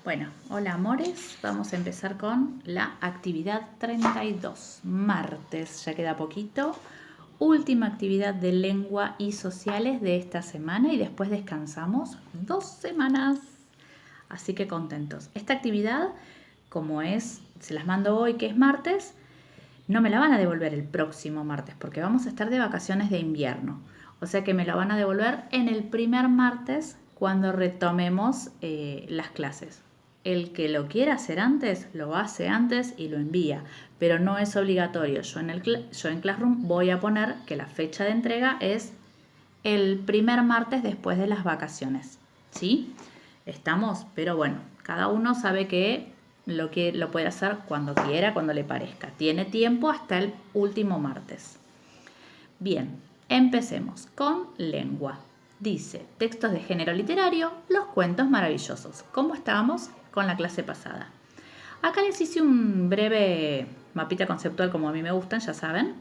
Bueno, hola amores, vamos a empezar con la actividad 32, martes, ya queda poquito, última actividad de lengua y sociales de esta semana y después descansamos 2 semanas, así que contentos. Esta actividad, como es, se las mando hoy que es martes, no me la van a devolver el próximo martes porque vamos a estar de vacaciones de invierno, o sea que me la van a devolver en el primer martes cuando retomemos las clases. El que lo quiera hacer antes, lo hace antes y lo envía, pero no es obligatorio. Yo en Classroom voy a poner que la fecha de entrega es el primer martes después de las vacaciones, ¿sí? Estamos, pero bueno, cada uno sabe que lo puede hacer cuando quiera, cuando le parezca. Tiene tiempo hasta el último martes. Bien, empecemos con lengua. Dice, textos de género literario, los cuentos maravillosos. ¿Cómo estábamos con la clase pasada? Acá les hice un breve mapita conceptual como a mí me gustan, ya saben,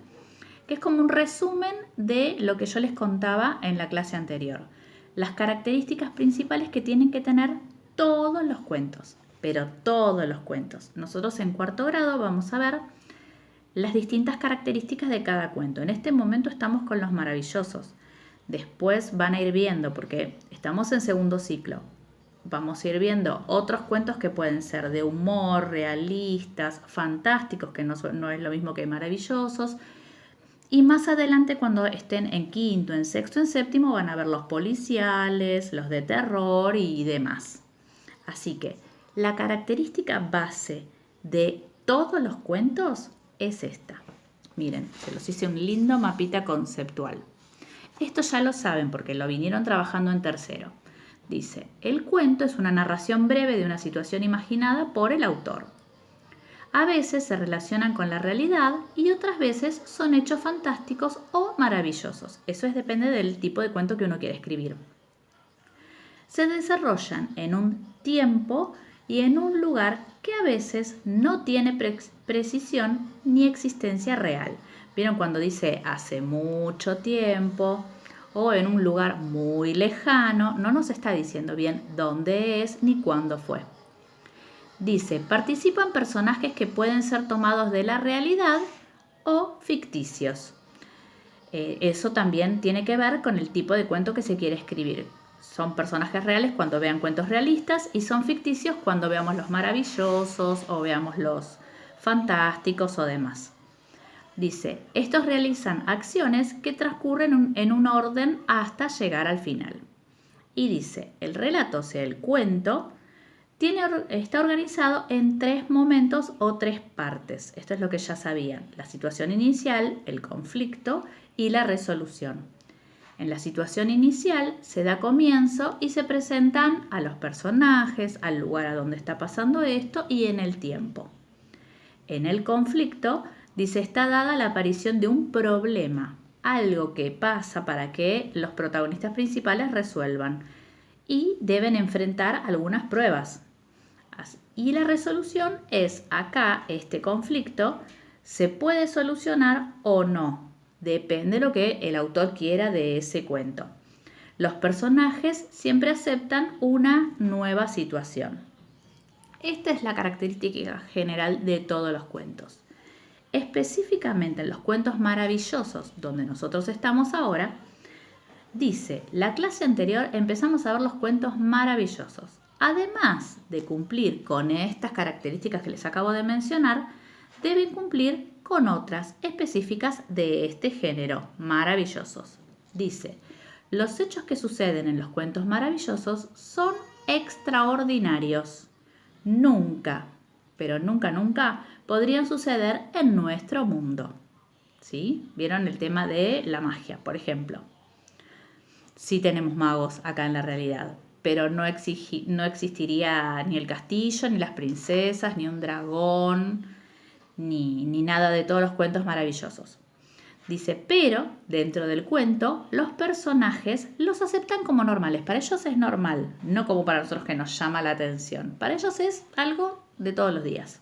que es como un resumen de lo que yo les contaba en la clase anterior. Las características principales que tienen que tener todos los cuentos, pero todos los cuentos. Nosotros en cuarto grado vamos a ver las distintas características de cada cuento. En este momento estamos con los maravillosos. Después van a ir viendo, porque estamos en segundo ciclo, vamos a ir viendo otros cuentos que pueden ser de humor, realistas, fantásticos, que no es lo mismo que maravillosos. Y más adelante, cuando estén en quinto, en sexto, en séptimo, van a ver los policiales, los de terror y demás. Así que la característica base de todos los cuentos es esta. Miren, se los hice un lindo mapita conceptual. Esto ya lo saben porque lo vinieron trabajando en tercero. Dice, el cuento es una narración breve de una situación imaginada por el autor. A veces se relacionan con la realidad y otras veces son hechos fantásticos o maravillosos. Eso depende del tipo de cuento que uno quiere escribir. Se desarrollan en un tiempo y en un lugar que a veces no tiene precisión ni existencia real. ¿Vieron cuando dice hace mucho tiempo o en un lugar muy lejano? No nos está diciendo bien dónde es ni cuándo fue. Dice, participan personajes que pueden ser tomados de la realidad o ficticios. Eso también tiene que ver con el tipo de cuento que se quiere escribir. Son personajes reales cuando vean cuentos realistas y son ficticios cuando veamos los maravillosos o veamos los fantásticos o demás. Dice, estos realizan acciones que transcurren en un orden hasta llegar al final. Y dice, el relato, o sea, el cuento, está organizado en 3 momentos o 3 partes. Esto es lo que ya sabían, la situación inicial, el conflicto y la resolución. En la situación inicial se da comienzo y se presentan a los personajes, al lugar a donde está pasando esto y en el tiempo. En el conflicto, dice, está dada la aparición de un problema, algo que pasa para que los protagonistas principales resuelvan y deben enfrentar algunas pruebas. Y la resolución es acá, este conflicto, se puede solucionar o no. Depende de lo que el autor quiera de ese cuento. Los personajes siempre aceptan una nueva situación. Esta es la característica general de todos los cuentos. Específicamente en los cuentos maravillosos, donde nosotros estamos ahora, dice, la clase anterior empezamos a ver los cuentos maravillosos. Además de cumplir con estas características que les acabo de mencionar, deben cumplir con otras específicas de este género, maravillosos. Dice, los hechos que suceden en los cuentos maravillosos son extraordinarios. Nunca, pero nunca, nunca podrían suceder en nuestro mundo. ¿Sí? ¿Vieron el tema de la magia, por ejemplo? Sí tenemos magos acá en la realidad, pero no existiría ni el castillo, ni las princesas, ni un dragón, ni nada de todos los cuentos maravillosos. Dice, pero dentro del cuento los personajes los aceptan como normales. Para ellos es normal, no como para nosotros que nos llama la atención. Para ellos es algo de todos los días.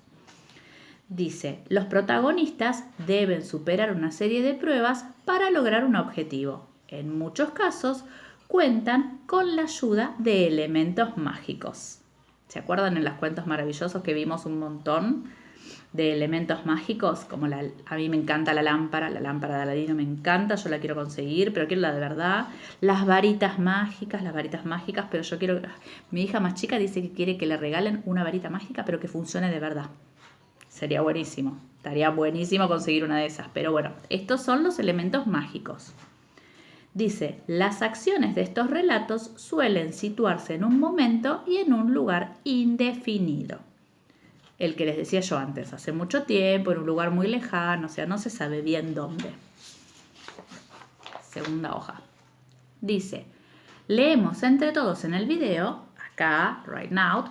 Dice, los protagonistas deben superar una serie de pruebas para lograr un objetivo. En muchos casos cuentan con la ayuda de elementos mágicos. ¿Se acuerdan en los cuentos maravillosos que vimos un montón de elementos mágicos? Como a mí me encanta la lámpara de Aladino me encanta, yo la quiero conseguir, pero quiero la de verdad. Las varitas mágicas, pero yo quiero... Mi hija más chica dice que quiere que le regalen una varita mágica, pero que funcione de verdad. Sería buenísimo, estaría buenísimo conseguir una de esas, pero bueno, estos son los elementos mágicos. Dice, las acciones de estos relatos suelen situarse en un momento y en un lugar indefinido. El que les decía yo antes, hace mucho tiempo, en un lugar muy lejano, o sea, no se sabe bien dónde. Segunda hoja. Dice, leemos entre todos en el video, acá, right now,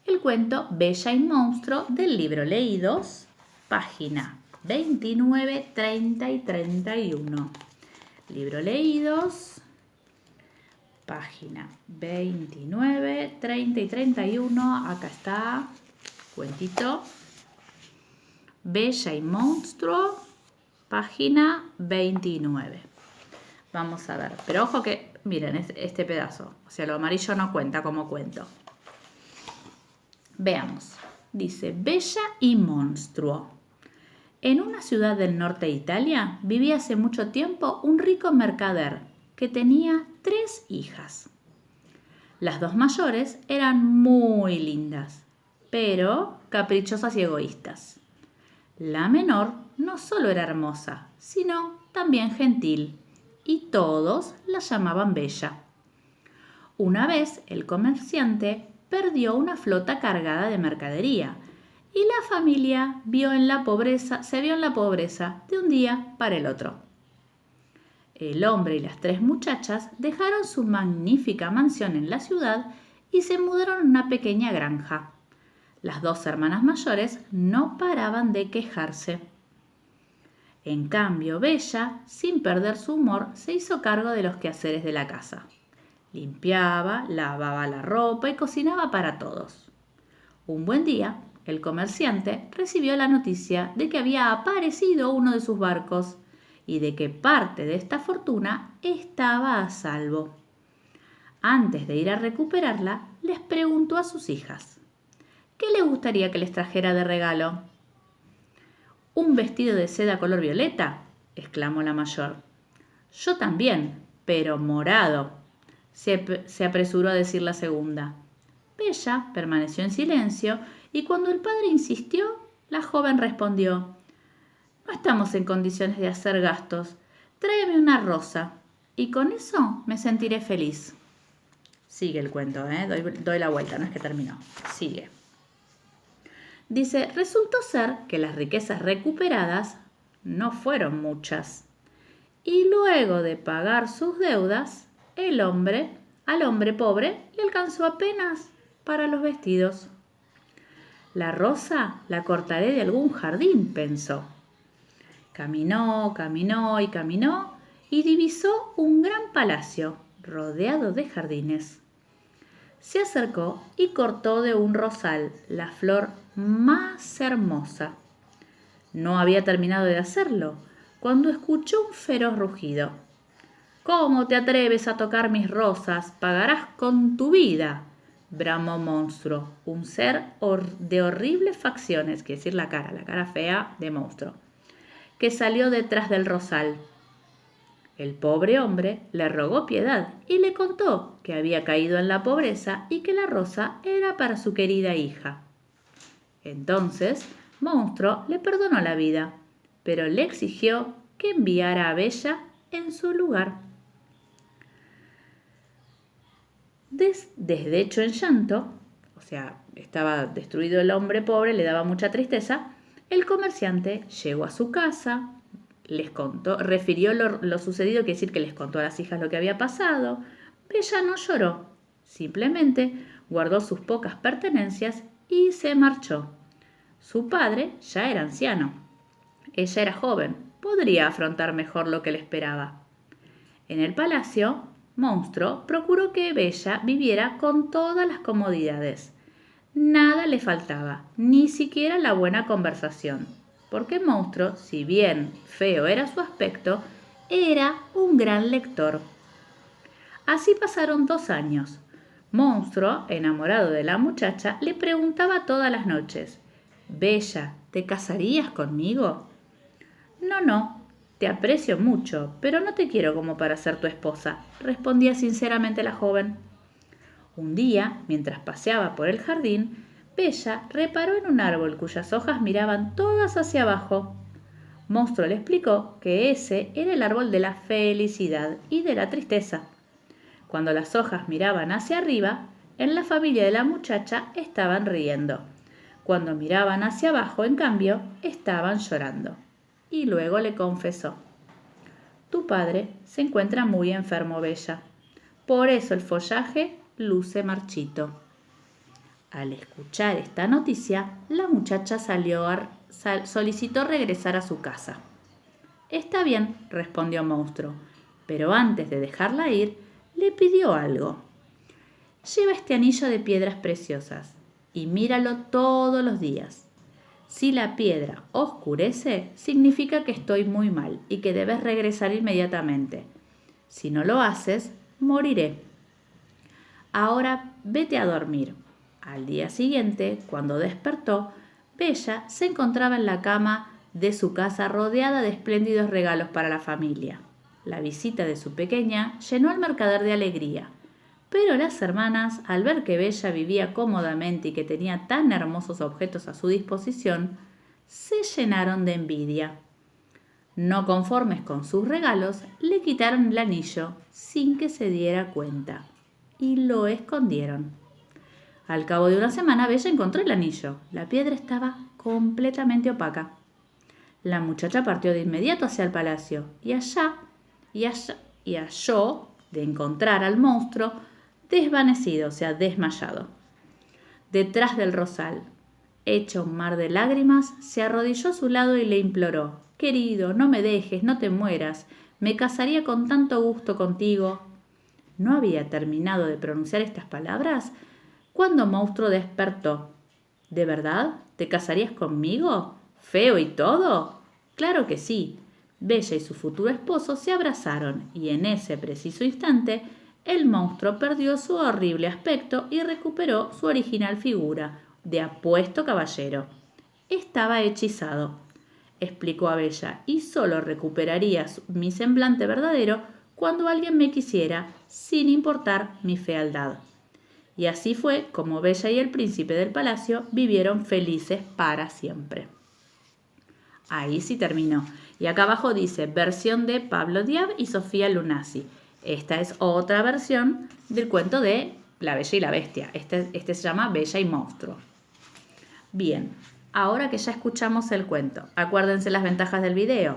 el cuento Bella y Monstruo del libro Leídos, página 29, 30 y 31. Libro Leídos, página 29, 30 y 31. Acá está, cuentito. Bella y Monstruo, página 29. Vamos a ver, pero ojo que, miren, este pedazo, o sea, lo amarillo no cuenta como cuento. Veamos, dice, Bella y Monstruo. En una ciudad del norte de Italia vivía hace mucho tiempo un rico mercader que tenía 3 hijas. Las 2 mayores eran muy lindas, pero caprichosas y egoístas. La menor no solo era hermosa, sino también gentil, y todos la llamaban Bella. Una vez el comerciante perdió una flota cargada de mercadería y la familia se vio en la pobreza de un día para el otro. El hombre y las 3 muchachas dejaron su magnífica mansión en la ciudad y se mudaron a una pequeña granja. Las 2 hermanas mayores no paraban de quejarse. En cambio, Bella, sin perder su humor, se hizo cargo de los quehaceres de la casa. Limpiaba, lavaba la ropa y cocinaba para todos. Un buen día, el comerciante recibió la noticia de que había aparecido uno de sus barcos y de que parte de esta fortuna estaba a salvo. Antes de ir a recuperarla, les preguntó a sus hijas, ¿qué les gustaría que les trajera de regalo? ¿Un vestido de seda color violeta?, exclamó la mayor. Yo también, pero morado, se apresuró a decir la segunda. Bella permaneció en silencio y cuando el padre insistió, la joven respondió, no estamos en condiciones de hacer gastos, tráeme una rosa y con eso me sentiré feliz. Sigue el cuento, doy la vuelta, no es que terminó, sigue. Dice, resultó ser que las riquezas recuperadas no fueron muchas y luego de pagar sus deudas, al hombre pobre le alcanzó apenas para los vestidos. La rosa la cortaré de algún jardín, pensó. Caminó y divisó un gran palacio rodeado de jardines. Se acercó y cortó de un rosal la flor más hermosa. No había terminado de hacerlo cuando escuchó un feroz rugido. ¿Cómo te atreves a tocar mis rosas? Pagarás con tu vida, bramó Monstruo, un ser de horribles facciones, quiere decir la cara fea de Monstruo, que salió detrás del rosal. El pobre hombre le rogó piedad y le contó que había caído en la pobreza y que la rosa era para su querida hija. Entonces, Monstruo le perdonó la vida, pero le exigió que enviara a Bella en su lugar. Desde hecho en llanto, o sea, estaba destruido el hombre pobre, le daba mucha tristeza, el comerciante llegó a su casa, les contó, refirió lo sucedido, quiere decir que les contó a las hijas lo que había pasado. Bella no lloró, simplemente guardó sus pocas pertenencias y se marchó. Su padre ya era anciano. Ella era joven, podría afrontar mejor lo que le esperaba. En el palacio, Monstruo procuró que Bella viviera con todas las comodidades. Nada le faltaba, ni siquiera la buena conversación, porque Monstruo, si bien feo era su aspecto, era un gran lector. Así pasaron 2 años. Monstruo, enamorado de la muchacha, le preguntaba todas las noches: «Bella, ¿te casarías conmigo?» «No, no, te aprecio mucho, pero no te quiero como para ser tu esposa», respondía sinceramente la joven. Un día, mientras paseaba por el jardín, Bella reparó en un árbol cuyas hojas miraban todas hacia abajo. Monstruo le explicó que ese era el árbol de la felicidad y de la tristeza. Cuando las hojas miraban hacia arriba, en la familia de la muchacha estaban riendo. Cuando miraban hacia abajo, en cambio, estaban llorando. Y luego le confesó: «Tu padre se encuentra muy enfermo, Bella. Por eso el follaje luce marchito». Al escuchar esta noticia, la muchacha solicitó regresar a su casa. «Está bien», respondió Monstruo, pero antes de dejarla ir, le pidió algo. «Lleva este anillo de piedras preciosas y míralo todos los días. Si la piedra oscurece, significa que estoy muy mal y que debes regresar inmediatamente. Si no lo haces, moriré. Ahora vete a dormir». Al día siguiente, cuando despertó, Bella se encontraba en la cama de su casa rodeada de espléndidos regalos para la familia. La visita de su pequeña llenó al mercader de alegría, pero las hermanas, al ver que Bella vivía cómodamente y que tenía tan hermosos objetos a su disposición, se llenaron de envidia. No conformes con sus regalos, le quitaron el anillo sin que se diera cuenta y lo escondieron. Al cabo de una semana, Bella encontró el anillo. La piedra estaba completamente opaca. La muchacha partió de inmediato hacia el palacio y halló de encontrar al monstruo desvanecido, o sea, desmayado. Detrás del rosal, hecho un mar de lágrimas, se arrodilló a su lado y le imploró: «Querido, no me dejes, no te mueras. Me casaría con tanto gusto contigo». No había terminado de pronunciar estas palabras cuando Monstruo despertó. «¿De verdad? ¿Te casarías conmigo? ¿Feo y todo?» «Claro que sí». Bella y su futuro esposo se abrazaron y en ese preciso instante el monstruo perdió su horrible aspecto y recuperó su original figura de apuesto caballero. «Estaba hechizado», explicó a Bella, «y solo recuperaría mi semblante verdadero cuando alguien me quisiera, sin importar mi fealdad». Y así fue como Bella y el príncipe del palacio vivieron felices para siempre. Ahí sí terminó. Y acá abajo dice versión de Pablo Diab y Sofía Lunasi. Esta es otra versión del cuento de La Bella y la Bestia. Este se llama Bella y Monstruo. Bien, ahora que ya escuchamos el cuento, acuérdense las ventajas del video.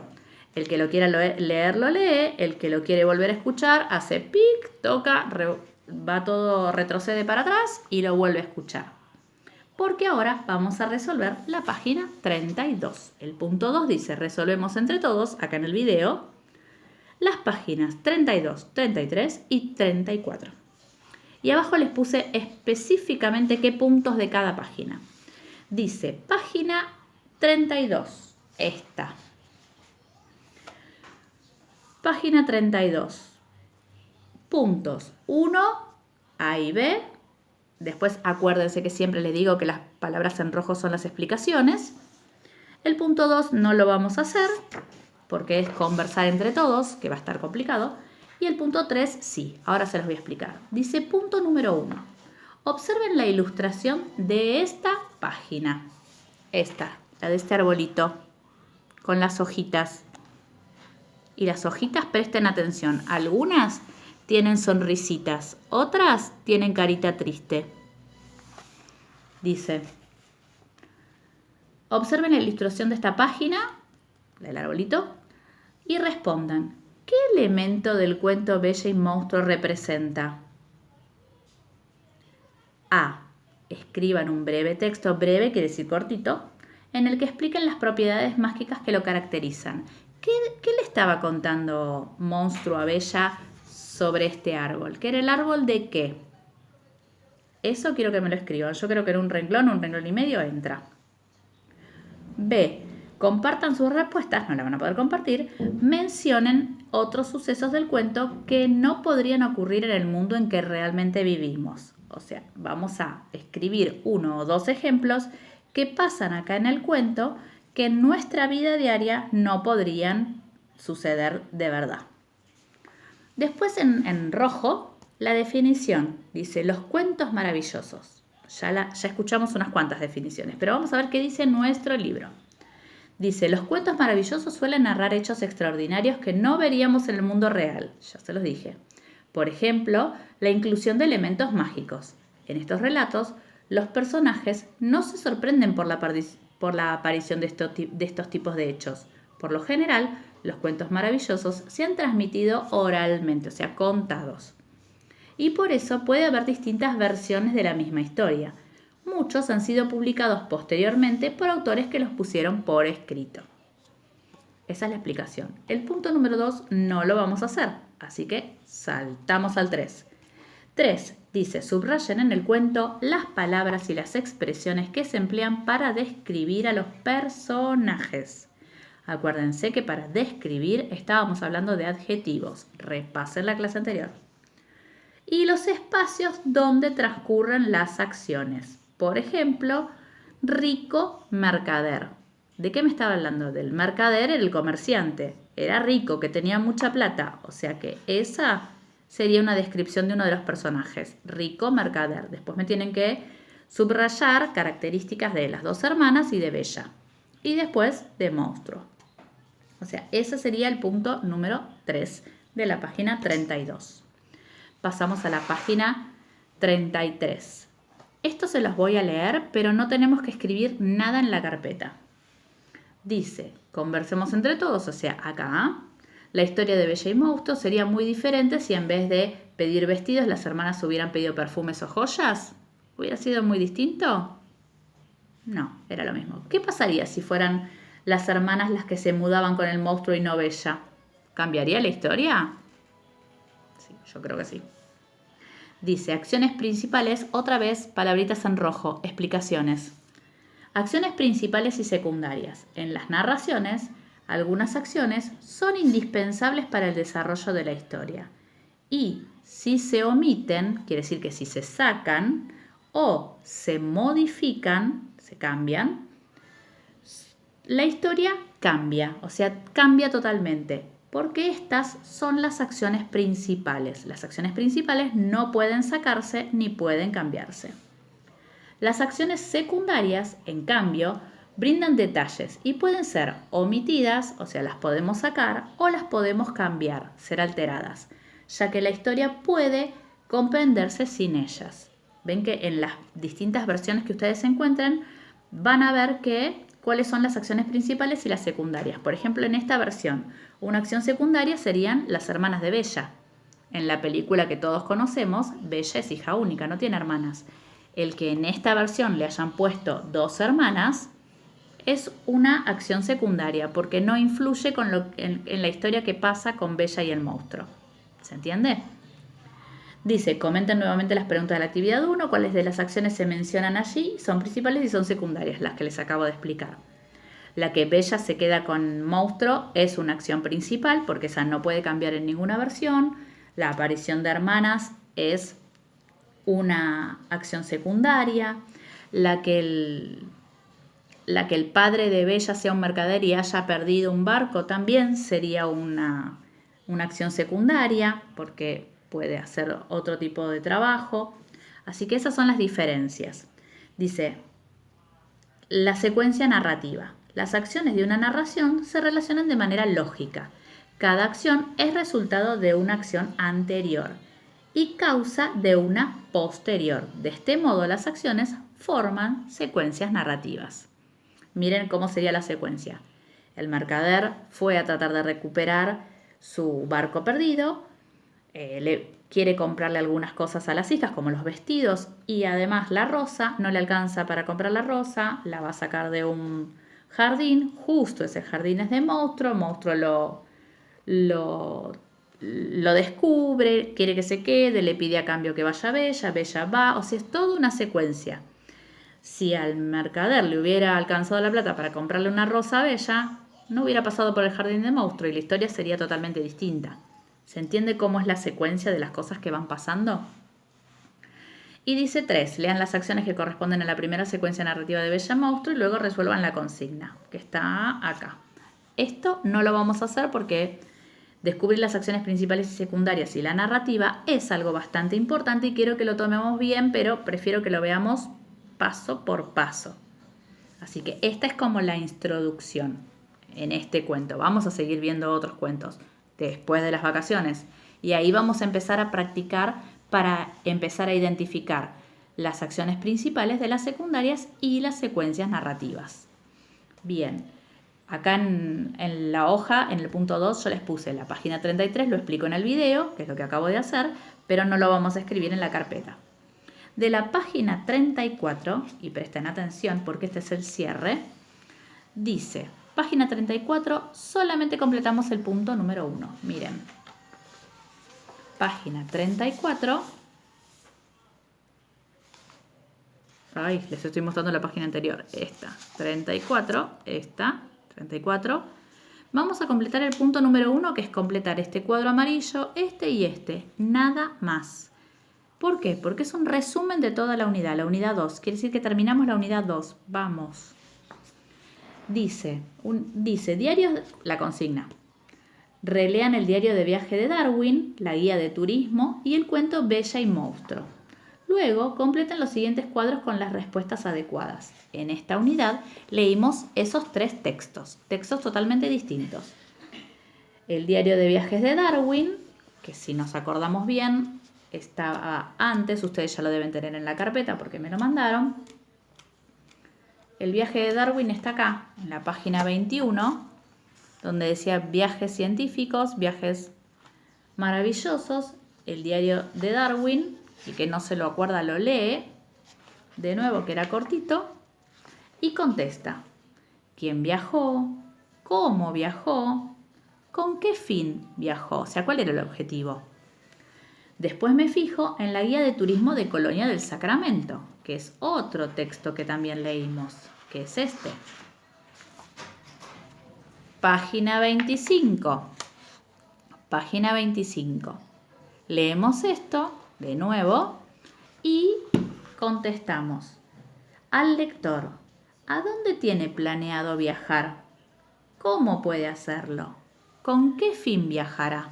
El que lo quiera leer, lo lee. El que lo quiere volver a escuchar, hace pic, toca, va todo, retrocede para atrás y lo vuelve a escuchar. Porque ahora vamos a resolver la página 32. El punto 2 dice: resolvemos entre todos, acá en el video, las páginas 32, 33 y 34. Y abajo les puse específicamente qué puntos de cada página. Dice página 32, esta. Página 32. Puntos 1, A y B. Después acuérdense que siempre les digo que las palabras en rojo son las explicaciones. El punto 2 no lo vamos a hacer porque es conversar entre todos, que va a estar complicado. Y el punto 3 sí, ahora se los voy a explicar. Dice punto número 1. Observen la ilustración de esta página. Esta, la de este arbolito, con las hojitas. Y las hojitas, presten atención, algunas tienen sonrisitas, otras tienen carita triste. Dice: observen la ilustración de esta página, del arbolito, y respondan: ¿qué elemento del cuento Bella y Monstruo representa? A. Escriban un breve texto, breve quiere decir cortito, en el que expliquen las propiedades mágicas que lo caracterizan. ¿Qué le estaba contando Monstruo a Bella sobre este árbol? ¿Qué era el árbol de qué? Eso quiero que me lo escriban. Yo creo que en un renglón y medio entra. B. Compartan sus respuestas, no la van a poder compartir. Mencionen otros sucesos del cuento que no podrían ocurrir en el mundo en que realmente vivimos. O sea, vamos a escribir 1 o 2 ejemplos que pasan acá en el cuento que en nuestra vida diaria no podrían suceder de verdad. Después en rojo, la definición. Dice, los cuentos maravillosos. Ya escuchamos unas cuantas definiciones, pero vamos a ver qué dice nuestro libro. Dice, los cuentos maravillosos suelen narrar hechos extraordinarios que no veríamos en el mundo real. Ya se los dije. Por ejemplo, la inclusión de elementos mágicos. En estos relatos, los personajes no se sorprenden por la aparición de estos tipos de hechos. Por lo general, los cuentos maravillosos se han transmitido oralmente, o sea, contados. Y por eso puede haber distintas versiones de la misma historia. Muchos han sido publicados posteriormente por autores que los pusieron por escrito. Esa es la explicación. El punto número 2 no lo vamos a hacer, así que saltamos al 3. 3. Dice, subrayen en el cuento las palabras y las expresiones que se emplean para describir a los personajes. Acuérdense que para describir estábamos hablando de adjetivos. Repasen la clase anterior. Y los espacios donde transcurren las acciones. Por ejemplo, rico mercader. ¿De qué me estaba hablando? Del mercader era el comerciante. Era rico, que tenía mucha plata. O sea que esa sería una descripción de uno de los personajes. Rico mercader. Después me tienen que subrayar características de las dos hermanas y de Bella. Y después de monstruo. O sea, ese sería el punto número 3 de la página 32. Pasamos a la página 33. Esto se los voy a leer, pero no tenemos que escribir nada en la carpeta. Dice, conversemos entre todos, o sea, acá, la historia de Bella y Monstruo sería muy diferente si en vez de pedir vestidos las hermanas hubieran pedido perfumes o joyas. ¿Hubiera sido muy distinto? No, era lo mismo. ¿Qué pasaría si fueran las hermanas las que se mudaban con el monstruo y no Bella? ¿Cambiaría la historia? Sí, yo creo que sí. Dice, acciones principales, otra vez, palabritas en rojo, explicaciones. Acciones principales y secundarias. En las narraciones, algunas acciones son indispensables para el desarrollo de la historia. Y si se omiten, quiere decir que si se sacan o se modifican, se cambian, la historia cambia, o sea, cambia totalmente. Porque estas son las acciones principales. Las acciones principales no pueden sacarse ni pueden cambiarse. Las acciones secundarias, en cambio, brindan detalles y pueden ser omitidas, o sea, las podemos sacar o las podemos cambiar, ser alteradas, ya que la historia puede comprenderse sin ellas. Ven que en las distintas versiones que ustedes encuentren van a ver cuáles son las acciones principales y las secundarias. Por ejemplo, en esta versión, una acción secundaria serían las hermanas de Bella. En la película que todos conocemos, Bella es hija única, no tiene hermanas. El que en esta versión le hayan puesto 2 hermanas es una acción secundaria porque no influye en la historia que pasa con Bella y el monstruo. ¿Se entiende? Dice, comenten nuevamente las preguntas de la actividad 1, cuáles de las acciones se mencionan allí, son principales y son secundarias, las que les acabo de explicar. La que Bella se queda con monstruo es una acción principal porque esa no puede cambiar en ninguna versión. La aparición de hermanas es una acción secundaria. La que el padre de Bella sea un mercader y haya perdido un barco también sería una acción secundaria porque puede hacer otro tipo de trabajo. Así que esas son las diferencias. Dice, la secuencia narrativa. Las acciones de una narración se relacionan de manera lógica. Cada acción es resultado de una acción anterior y causa de una posterior. De este modo, las acciones forman secuencias narrativas. Miren cómo sería la secuencia. El mercader fue a tratar de recuperar su barco perdido, le quiere comprarle algunas cosas a las hijas, como los vestidos, y además la rosa, no le alcanza para comprar la rosa, la va a sacar de un jardín, justo ese jardín es de monstruo, monstruo lo descubre, quiere que se quede, le pide a cambio que vaya Bella, Bella va, o sea, es toda una secuencia. Si al mercader le hubiera alcanzado la plata para comprarle una rosa a Bella, no hubiera pasado por el jardín de monstruo y la historia sería totalmente distinta. ¿Se entiende cómo es la secuencia de las cosas que van pasando? Y dice 3, lean las acciones que corresponden a la primera secuencia narrativa de Bella Monstruo y luego resuelvan la consigna, que está acá. Esto no lo vamos a hacer porque descubrir las acciones principales y secundarias y la narrativa es algo bastante importante y quiero que lo tomemos bien, pero prefiero que lo veamos paso por paso. Así que esta es como la introducción en este cuento. Vamos a seguir viendo otros cuentos después de las vacaciones y ahí vamos a empezar a practicar para empezar a identificar las acciones principales de las secundarias y las secuencias narrativas. Bien, acá en la hoja, en el punto 2, yo les puse la página 33, lo explico en el video, que es lo que acabo de hacer, pero no lo vamos a escribir en la carpeta. De la página 34, y presten atención porque este es el cierre, dice, página 34, solamente completamos el punto número 1. Miren, página 34. Ay, les estoy mostrando la página anterior. Esta, 34, esta, 34. Vamos a completar el punto número 1, que es completar este cuadro amarillo, este y este. Nada más. ¿Por qué? Porque es un resumen de toda la unidad 2. Quiere decir que terminamos la unidad 2. Vamos. Dice diarios, la consigna. Relean el diario de viaje de Darwin, la guía de turismo y el cuento Bella y Monstruo. Luego, completen los siguientes cuadros con las respuestas adecuadas. En esta unidad leímos esos 3 textos totalmente distintos. El diario de viajes de Darwin, que si nos acordamos bien, estaba antes, ustedes ya lo deben tener en la carpeta porque me lo mandaron. El viaje de Darwin está acá, en la página 21, donde decía viajes científicos, viajes maravillosos, el diario de Darwin, y que no se lo acuerda lo lee, de nuevo que era cortito, y contesta, ¿quién viajó? ¿Cómo viajó? ¿Con qué fin viajó? O sea, ¿cuál era el objetivo? Después me fijo en la guía de turismo de Colonia del Sacramento, que es otro texto que también leímos, que es este. Página 25. Página 25. Leemos esto de nuevo y contestamos al lector, ¿a dónde tiene planeado viajar? ¿Cómo puede hacerlo? ¿Con qué fin viajará?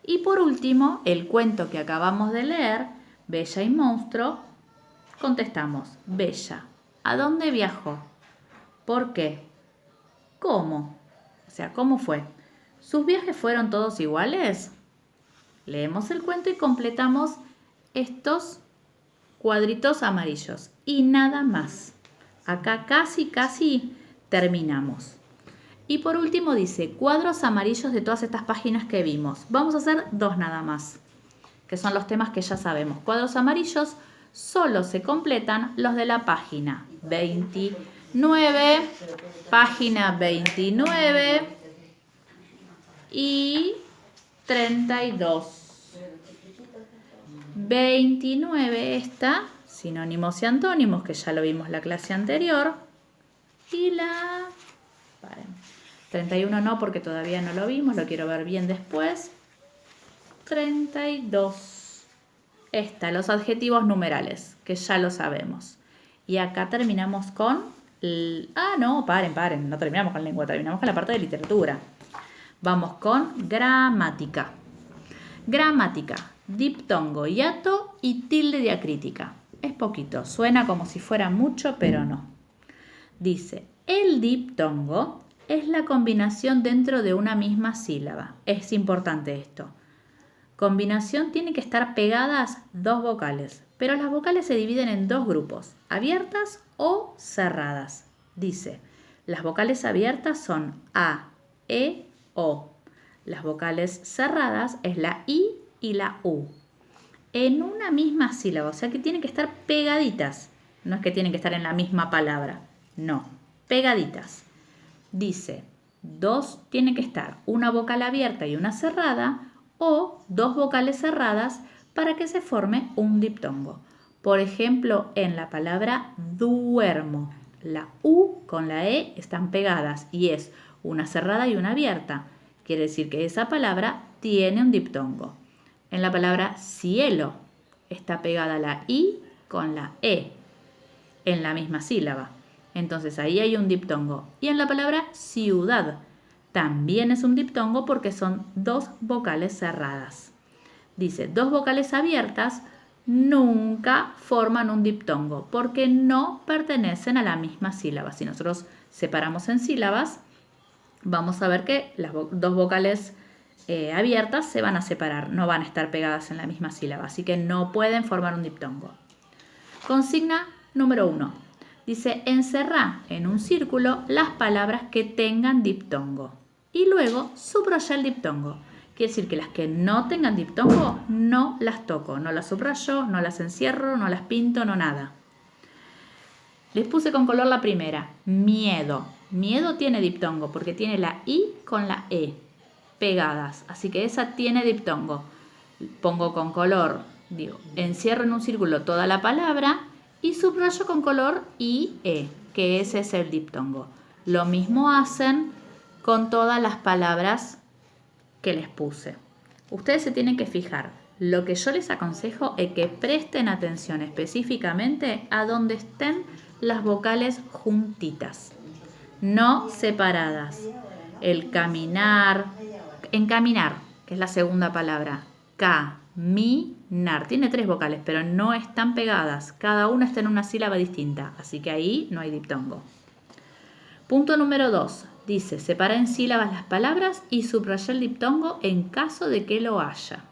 Y por último, el cuento que acabamos de leer, Bella y Monstruo, contestamos, Bella, ¿a dónde viajó? ¿Por qué? ¿Cómo? O sea, ¿cómo fue? ¿Sus viajes fueron todos iguales? Leemos el cuento y completamos estos cuadritos amarillos y nada más. Acá casi terminamos. Y por último dice, cuadros amarillos de todas estas páginas que vimos. Vamos a hacer 2 nada más, que son los temas que ya sabemos. Cuadros amarillos solo se completan los de la página 29, página 29 y 32. 29 esta, sinónimos y antónimos, que ya lo vimos la clase anterior. Y la... 31 no, porque todavía no lo vimos, lo quiero ver bien después. 32. Esta, los adjetivos numerales, que ya lo sabemos. Y acá terminamos con... no, paren, no terminamos con lengua, terminamos con la parte de literatura. Vamos con gramática. Gramática, diptongo, hiato y tilde diacrítica. Es poquito, suena como si fuera mucho, pero no. Dice, el diptongo es la combinación dentro de una misma sílaba. Es importante esto. Combinación tiene que estar pegadas 2 vocales, pero las vocales se dividen en 2 grupos, abiertas o cerradas. Dice, las vocales abiertas son A, E, O. Las vocales cerradas es la I y la U. En una misma sílaba, o sea que tienen que estar pegaditas. No es que tienen que estar en la misma palabra, no, pegaditas. Dice, 2 tiene que estar una vocal abierta y una cerrada o 2 vocales cerradas para que se forme un diptongo. Por ejemplo, en la palabra duermo, la U con la E están pegadas y es una cerrada y una abierta. Quiere decir que esa palabra tiene un diptongo. En la palabra cielo, está pegada la I con la E en la misma sílaba. Entonces ahí hay un diptongo. Y en la palabra ciudad también es un diptongo porque son dos vocales cerradas. Dice, dos vocales abiertas nunca forman un diptongo porque no pertenecen a la misma sílaba. Si nosotros separamos en sílabas, vamos a ver que las dos vocales abiertas se van a separar, no van a estar pegadas en la misma sílaba, así que no pueden formar un diptongo. Consigna número 1. Dice, encerrá en un círculo las palabras que tengan diptongo y luego subraya el diptongo. Quiere decir que las que no tengan diptongo no las toco, no las subrayo, no las encierro, no las pinto, no nada. Les puse con color la primera, miedo. Miedo tiene diptongo porque tiene la I con la E pegadas, así que esa tiene diptongo. Pongo con color, digo, encierro en un círculo toda la palabra y subrayo con color IE, que ese es el diptongo. Lo mismo hacen con todas las palabras que les puse. Ustedes se tienen que fijar. Lo que yo les aconsejo es que presten atención específicamente a donde estén las vocales juntitas, no separadas. El caminar, encaminar, que es la segunda palabra, caminar, tiene 3 vocales, pero no están pegadas, cada una está en una sílaba distinta, así que ahí no hay diptongo. Punto número 2, dice, separa en sílabas las palabras y subraya el diptongo en caso de que lo haya.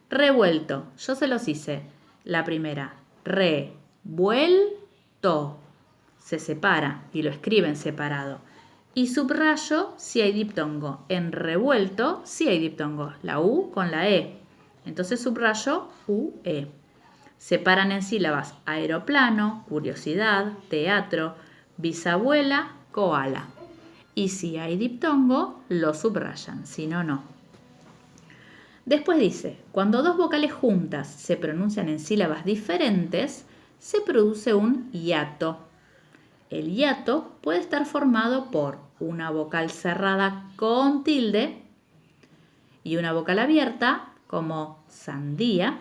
Revuelto, yo se los hice, la primera, revuelto, se separa y lo escriben separado. Y subrayo si hay diptongo. En revuelto sí hay diptongo, la U con la E. Entonces subrayo UE. Separan en sílabas aeroplano, curiosidad, teatro, bisabuela, koala. Y si hay diptongo, lo subrayan, si no, no. Después dice, cuando dos vocales juntas se pronuncian en sílabas diferentes, se produce un hiato. El hiato puede estar formado por una vocal cerrada con tilde y una vocal abierta como sandía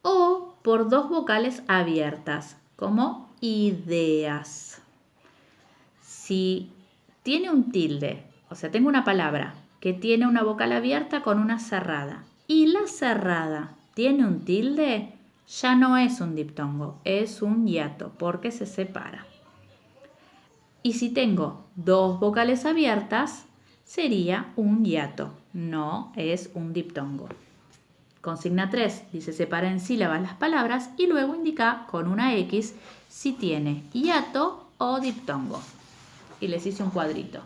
o por dos vocales abiertas como ideas. Si tiene un tilde, o sea, tengo una palabra que tiene una vocal abierta con una cerrada y la cerrada tiene un tilde, ya no es un diptongo, es un hiato porque se separa. Y si tengo dos vocales abiertas, sería un hiato, no es un diptongo. Consigna 3, dice separa en sílabas las palabras y luego indica con una X si tiene hiato o diptongo. Y les hice un cuadrito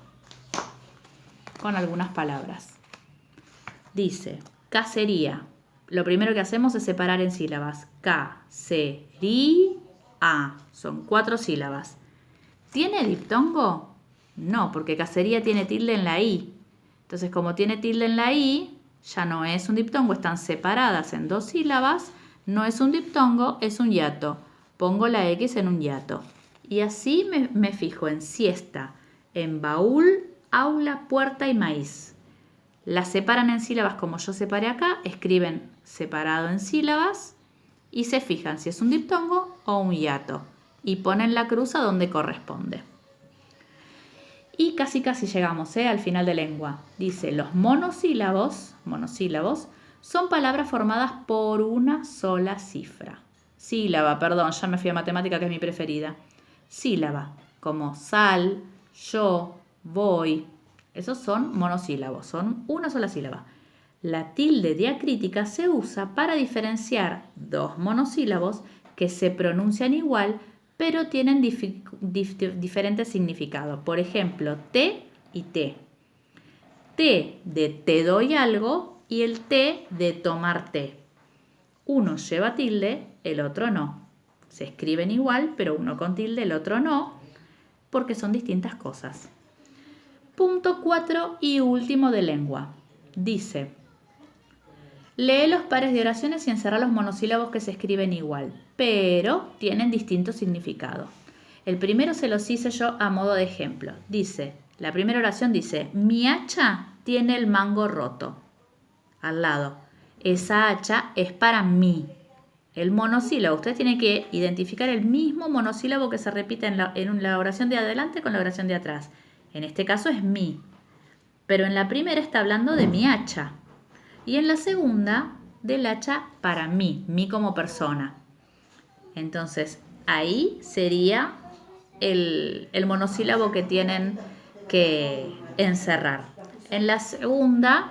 con algunas palabras. Dice cacería. Lo primero que hacemos es separar en sílabas. Cacería. Son 4 sílabas. ¿Tiene diptongo? No, porque cacería tiene tilde en la I. Entonces, como tiene tilde en la I, ya no es un diptongo, están separadas en 2 sílabas. No es un diptongo, es un hiato. Pongo la X en un hiato. Y así me fijo en siesta, en baúl, aula, puerta y maíz. Las separan en sílabas como yo separé acá, escriben separado en sílabas y se fijan si es un diptongo o un hiato. Y ponen la cruz a donde corresponde. Y casi llegamos al final de lengua. Dice, los monosílabos son palabras formadas por una sola cifra. Sílaba, perdón, ya me fui a matemática que es mi preferida. Sílaba, como sal, yo, voy. Esos son monosílabos, son una sola sílaba. La tilde diacrítica se usa para diferenciar dos monosílabos que se pronuncian igual, pero tienen diferentes significados. Por ejemplo, té y té. Té de te doy algo y el té de tomar té. Uno lleva tilde, el otro no. Se escriben igual, pero uno con tilde, el otro no, porque son distintas cosas. Punto 4 y último de lengua. Dice, lee los pares de oraciones y encerra los monosílabos que se escriben igual, pero tienen distinto significado. El primero se los hice yo a modo de ejemplo. Dice, la primera oración dice, mi hacha tiene el mango roto. Al lado, esa hacha es para mí. El monosílabo, ustedes tienen que identificar el mismo monosílabo que se repite en la oración de adelante con la oración de atrás. En este caso es mi, pero en la primera está hablando de mi hacha y en la segunda del hacha para mí como persona. Entonces ahí sería el monosílabo que tienen que encerrar. En la segunda